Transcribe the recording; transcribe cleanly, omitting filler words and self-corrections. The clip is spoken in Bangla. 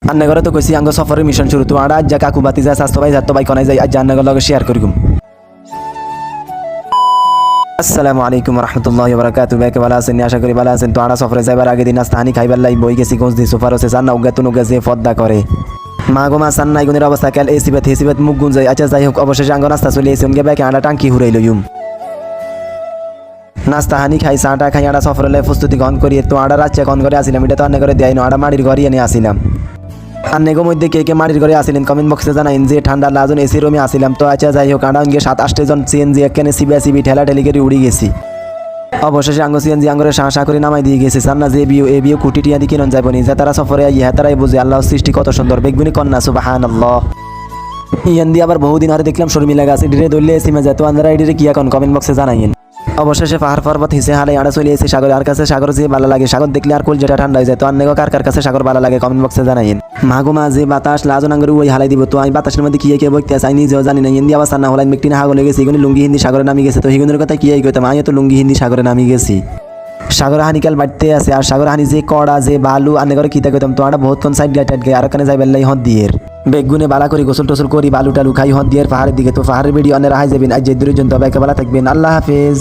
আন্নে ঘরে তো কইছি আঙ্গ সফরের মিশন শুরু তো আড়া যা কাকু বাতি যা স্বাস্থ্য ভাই যাত্য ভাই কনাই যাই আজ আন্নে লগে শেয়ার করিকুম। আসসালামু আলাইকুম রহমতুল্লাহি ওয়া বারাকাতুহু। বেকে ভালো আছেন? আশা করি ভালো আছেন। তো আড়া সফরে যাইবার আগে দিন নাস্তাহানি খাইবার লাই বই গেছি গঞ্জ দি সোফার হচ্ছে জান্না উগাতুন উগা যে ফদ্দা করে মা গো মা সান্নাই গুনের অবস্থা কাল এসিবাত হেসিবাত মুখ গুঞ্জাই। আচ্ছা যাই হোক, অবশেষে আঙ্গ নাস্তা চলে এসে উনকে বেকে আড়া টাঙ্কি হুরাই লইম। নাস্তাহানি খাই চাটা খাই আড়া সফরের প্রস্তুতি গ্রহণ করি। তো আড়া রাজ্যে কন করে আসিলাম, এটা তো আন্নে করে দেয় না, আড়া মাটির ঘরে এনে আসিলাম। আন্নেগো মধ্যে কে কে মাটির ঘরে আসিলেন কমেন্ট বক্সে জানাইন যে ঠান্ডা লাজন এসি রুমে আসিলাম। তো আচ্ছা যাই হোক, আড়া অঙ্গে 7-8 জন সিএনজি একখানে সিবি ঠেলা ঠেলি করে উড়ি গেছি। অবশেষে আঙ্গ সিএনজি আঙ্গরে শাঁ করে নামাই দিয়ে গেছে। সান্না যে বিও এ বিও কুটি টিয়া দিয়ে কিনন যাবনি যে তারা সফরে ইহা তারাই বুঝে আল্লাহর সৃষ্টি কত সুন্দর। বেগবুনি কন্যা সুবহানাল্লাহ। ইয়ান দিয়ে আবার বহুদিন ধরে দেখলাম শর্মি লাগা আছে ডিরে দললে সিমে যায়। তো আন্দারা এডিরে কি এখন কমেন্ট বক্সে জানাইন। অবশেষে পাহাড় পর্বত হিসে হালে আড়া চলে এসে সাগর আর কাছে সাগর যে ভালো লাগে, সাগর দেখলে আর কুল যেটা ঠান্ডা হয়ে যায়। তো আন্নেগো কার কার কাছে সাগর ভালো লাগে কমেন্ট বক্সে জানাইন। মাগো মা যে বাতাস লাজন আঙ্গরে ওই হালাই দিব। তো আমি বাতাসের মধ্যে কি কে বইতে চাই নিজেও জানি না। হিন্দি আবার সান্না হলাই মেকটিনা হাগলে গেছি এগুলো লুঙ্গি হিন্দি সাগরে নামি গেছে। তো হিগুনের কথা কি কইতাম, আমি তো লুঙ্গি হিন্দি সাগরে নামি গেছি। সাগর হানিকাল বাড়তে আছে আর সাগর হানি যে কড়া যে বালু আন্নে করে কিতা কইতাম। তো আড়া বহুত কোন সাইড গাইটাইট গে আর কানে যাই বেল্লাই হদ দিয়ের বেগুনে বালা করি গোসল টোসল করি বালু টালু খাই হদ দিয়ের পাহাড়ের দিকে। তো পাহাড়ের ভিডিও অনেক রাহাই যাবেন। আজ যে দূরের জন্য তবে একেবারে থাকবেন। আল্লাহ হাফেজ।